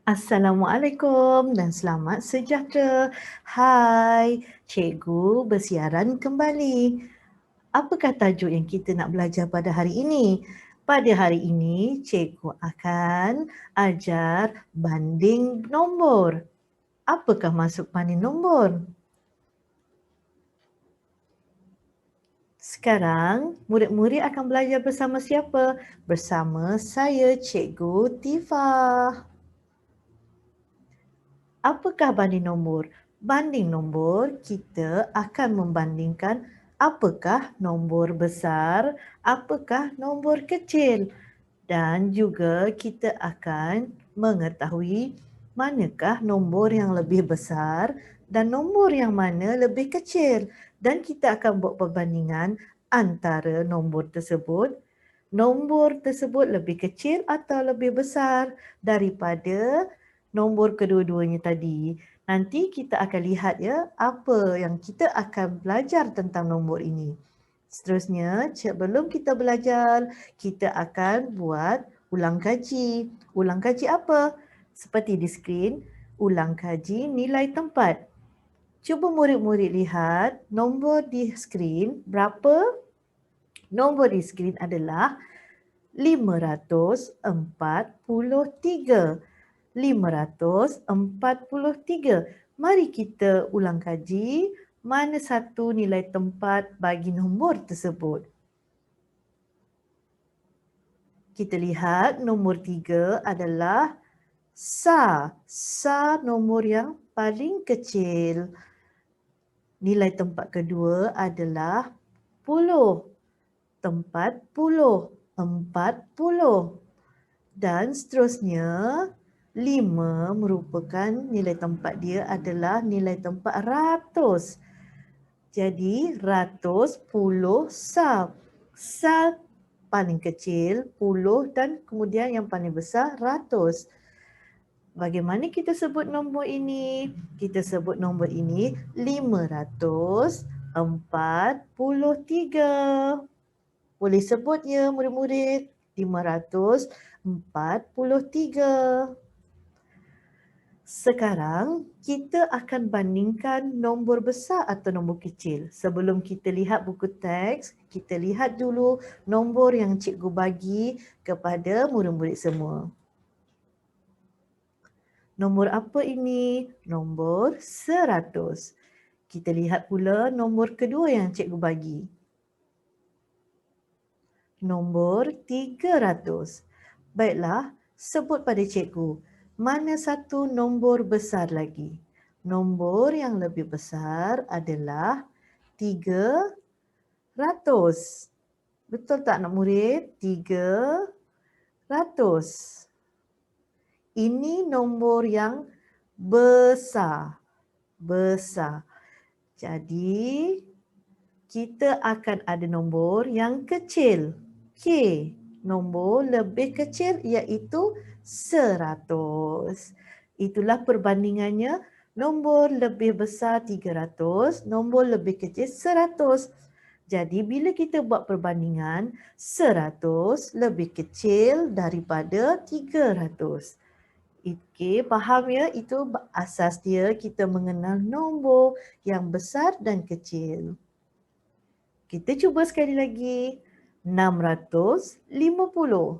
Assalamualaikum dan selamat sejahtera. Hai, cikgu bersiaran kembali. Apakah tajuk yang kita nak belajar pada hari ini? Pada hari ini, cikgu akan ajar banding nombor. Apakah maksud banding nombor? Sekarang, murid-murid akan belajar bersama siapa? Bersama saya, Cikgu Tifah. Apakah banding nombor? Banding nombor, kita akan membandingkan apakah nombor besar, apakah nombor kecil. Dan juga kita akan mengetahui manakah nombor yang lebih besar dan nombor yang mana lebih kecil. Dan kita akan buat perbandingan antara nombor tersebut. Nombor tersebut lebih kecil atau lebih besar daripada nombor kedua-duanya tadi. Nanti kita akan lihat ya apa yang kita akan belajar tentang nombor ini. Seterusnya, sebelum kita belajar, kita akan buat ulang kaji. Ulang kaji apa? Seperti di skrin, ulang kaji nilai tempat. Cuba murid-murid lihat nombor di skrin berapa? Nombor di skrin adalah 543. 543. Mari kita ulang kaji mana satu nilai tempat bagi nombor tersebut. Kita lihat nombor 3 adalah SA. SA nombor yang paling kecil. Nilai tempat kedua adalah 10. Tempat 10. 40. Dan seterusnya, 5 merupakan nilai tempat dia adalah nilai tempat ratus. Jadi, ratus, puluh, SA. SA paling kecil, 10 dan kemudian yang paling besar, ratus. Bagaimana kita sebut nombor ini? Kita sebut nombor ini 543. Boleh sebut ya murid-murid? 543. Sekarang kita akan bandingkan nombor besar atau nombor kecil. Sebelum kita lihat buku teks, kita lihat dulu nombor yang cikgu bagi kepada murid-murid semua. Nombor apa ini? Nombor 100. Kita lihat pula nombor kedua yang cikgu bagi. Nombor 300. Baiklah, sebut pada cikgu, mana satu nombor besar lagi? Nombor yang lebih besar adalah 300. Betul tak anak murid? 300. Ini nombor yang besar. Besar. Jadi, kita akan ada nombor yang kecil. K. Nombor lebih kecil iaitu 100. Itulah perbandingannya. Nombor lebih besar 300, nombor lebih kecil 100. Jadi bila kita buat perbandingan, 100 lebih kecil daripada 300. Okey, faham ya? Itu asas dia kita mengenal nombor yang besar dan kecil. Kita cuba sekali lagi. 650.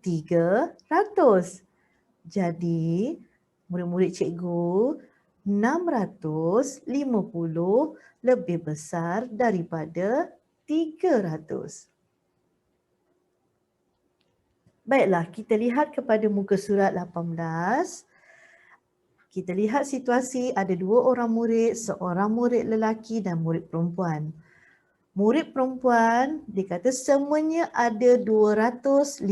300. Jadi, murid-murid cikgu, 650 lebih besar daripada 300. Baiklah, kita lihat kepada muka surat 18. Kita lihat situasi ada 2 orang murid, seorang murid lelaki dan murid perempuan. Murid perempuan dikata semuanya ada 256.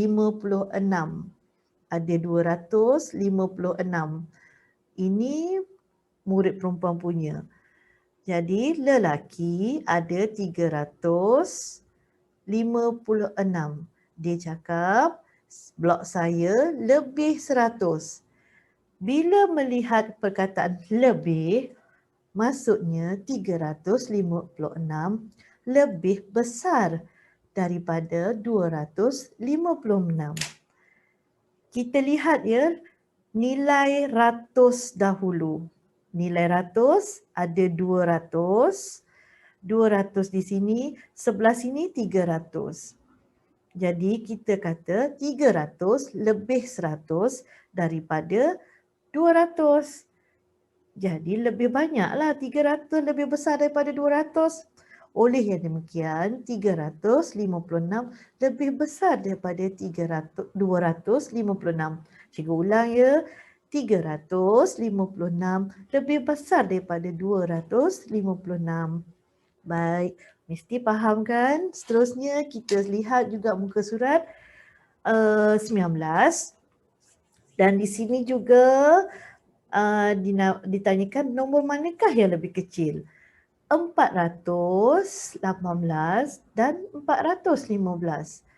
Ada 256. Ini murid perempuan punya. Jadi lelaki ada 356. Dia cakap blok saya lebih 100. Bila melihat perkataan lebih, maksudnya 356 lebih besar daripada 256. Kita lihat ya, nilai ratus dahulu. Nilai ratus ada 200. 200 di sini, sebelah sini 300. Jadi kita kata 300 lebih 100 daripada 200. Jadi lebih banyaklah 300 lebih besar daripada 200. Oleh yang demikian, 356 lebih besar daripada 256. Cikgu ulang ya. 356 lebih besar daripada 256. Baik, mesti faham kan? Seterusnya kita lihat juga muka surat 19. Dan di sini juga ditanyakan nombor manakah yang lebih kecil? 418 dan 415.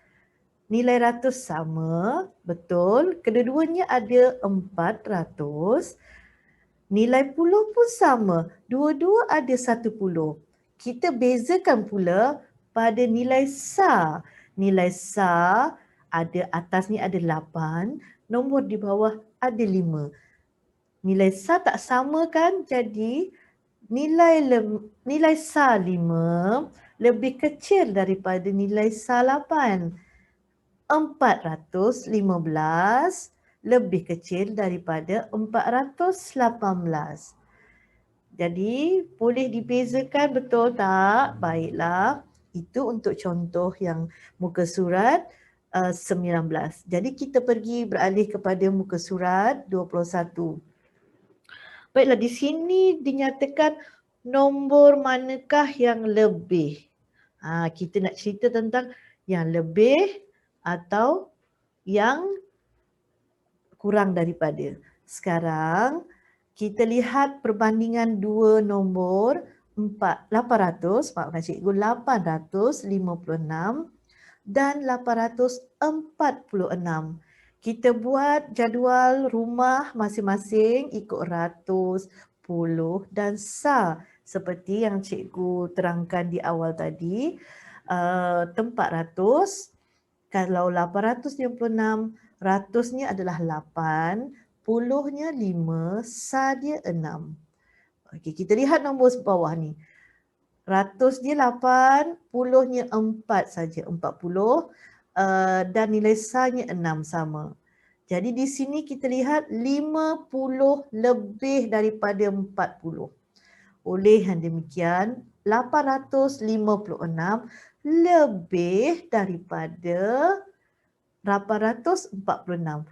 Nilai ratus sama, betul. Kedua-duanya ada 400. Nilai puluh pun sama, dua-dua ada 10. Kita bezakan pula pada nilai SAR. Nilai SAR ada atas ni ada 8, nombor di bawah ada 5. Nilai SAR tak sama kan? Jadi nilai SAR 5 lebih kecil daripada nilai SAR 8. 415 lebih kecil daripada 418. Jadi boleh dibezakan, betul tak? Baiklah, itu untuk contoh yang muka surat 19. Jadi kita pergi beralih kepada muka surat 21. Baiklah, di sini dinyatakan nombor manakah yang lebih. Kita nak cerita tentang yang lebih atau yang kurang daripada. Sekarang kita lihat perbandingan dua nombor 800, maafkan cikgu, 856 dan 846. Kita buat jadual rumah masing-masing ikut ratus, puluh dan SAR seperti yang cikgu terangkan di awal tadi. Tempat ratus, kalau 856, ratusnya adalah 8, puluhnya 5, SAR dia 6. Okey, kita lihat nombor bawah ni. Ratus dia 8, puluhnya 4 saja, 40, dan nilai SAR-nya 6 sama. Jadi di sini kita lihat 50 lebih daripada 40. Oleh yang demikian, 856 lebih daripada 846.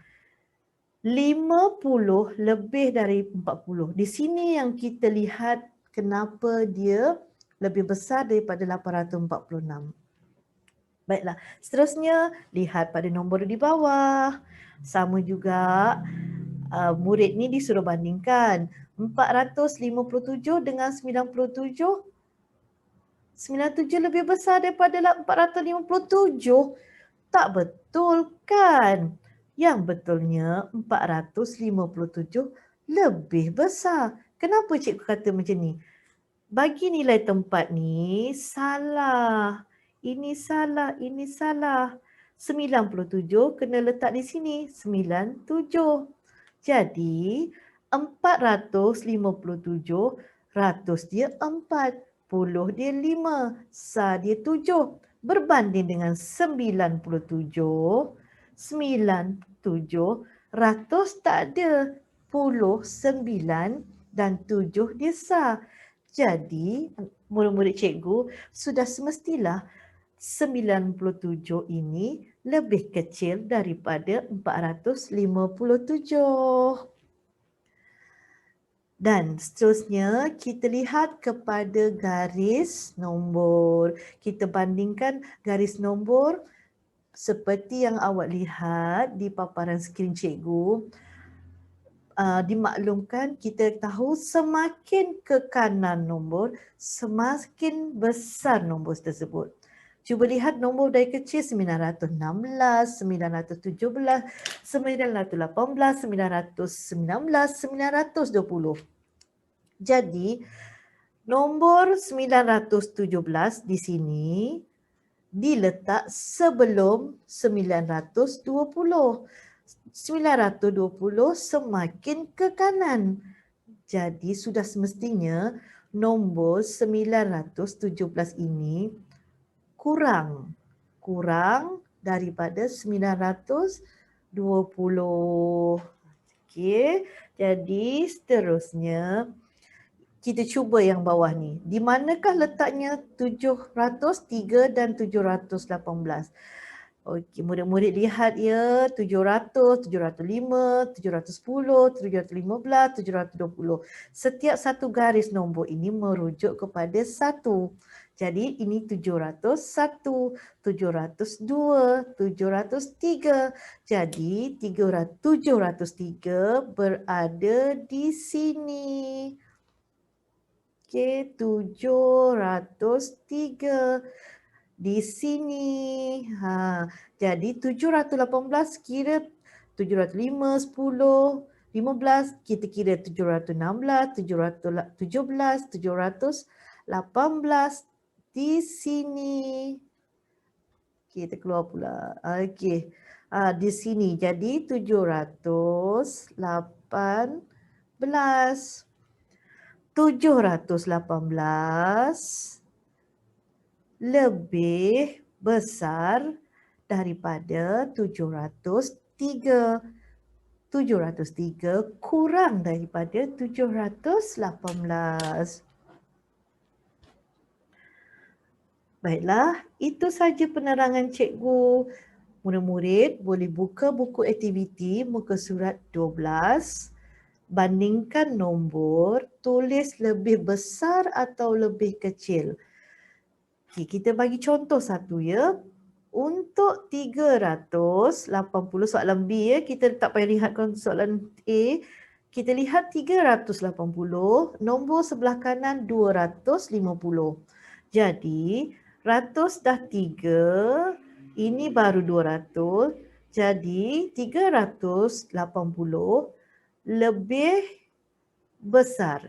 50 lebih dari 40. Di sini yang kita lihat kenapa dia lebih besar daripada 846. Baiklah, seterusnya lihat pada nombor di bawah. Sama juga murid ni disuruh bandingkan 457 dengan 97. 97 lebih besar daripada 457. Tak betul kan? Yang betulnya 457 lebih besar. Kenapa cikgu kata macam ni? Bagi nilai tempat ni salah. Ini salah, ini salah. 97 kena letak di sini. 97. Jadi 457, ratus dia 4, puluh dia 5, SAR dia 7. Berbanding dengan 97, 97, ratus tak ada, puluh 9 dan 7 dia SAR. Jadi murid-murid cikgu sudah semestilah 97 ini lebih kecil daripada 457. Dan seterusnya kita lihat kepada garis nombor. Kita bandingkan garis nombor seperti yang awak lihat di paparan skrin cikgu. Dimaklumkan kita tahu semakin ke kanan nombor, semakin besar nombor tersebut. Cuba lihat nombor dari kecil 916, 917, 918, 919, 920. Jadi Nombor 917 di sini diletak sebelum 920. 920 semakin ke kanan. Jadi sudah semestinya nombor 917 ini kurang daripada 920. Okey, jadi seterusnya kita cuba yang bawah ni. Di manakah letaknya 703 dan 718? Okey, murid-murid lihat ya, 700, 705, 710, 715, 720. Setiap satu garis nombor ini merujuk kepada satu. Jadi ini 701, 702, 703. Jadi 703 berada di sini. Okey, 703 di sini. Jadi 718 kira 705, 10, 15, kita kira 716, 717, 718 di sini. Kita keluar pula. Okey. Di sini jadi 718. 718 lebih besar daripada 703. 703 kurang daripada 718. Baiklah, itu saja penerangan cikgu. Murid-murid boleh buka buku aktiviti muka surat 12. Bandingkan nombor, tulis lebih besar atau lebih kecil. Okay, kita bagi contoh satu ya. Untuk 380 soalan B ya, kita tak payah lihat soalan A. Kita lihat 380, nombor sebelah kanan 250. Jadi, ratus dah 3, ini baru 200. Jadi, 380 lebih besar.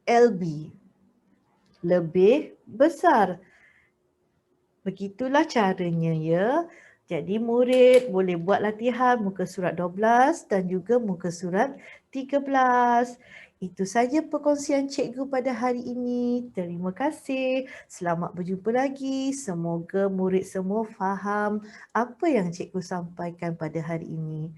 LB. Lebih besar. Begitulah caranya ya. Jadi murid boleh buat latihan muka surat 12 dan juga muka surat 13. Itu saja perkongsian cikgu pada hari ini. Terima kasih. Selamat berjumpa lagi. Semoga murid semua faham apa yang cikgu sampaikan pada hari ini.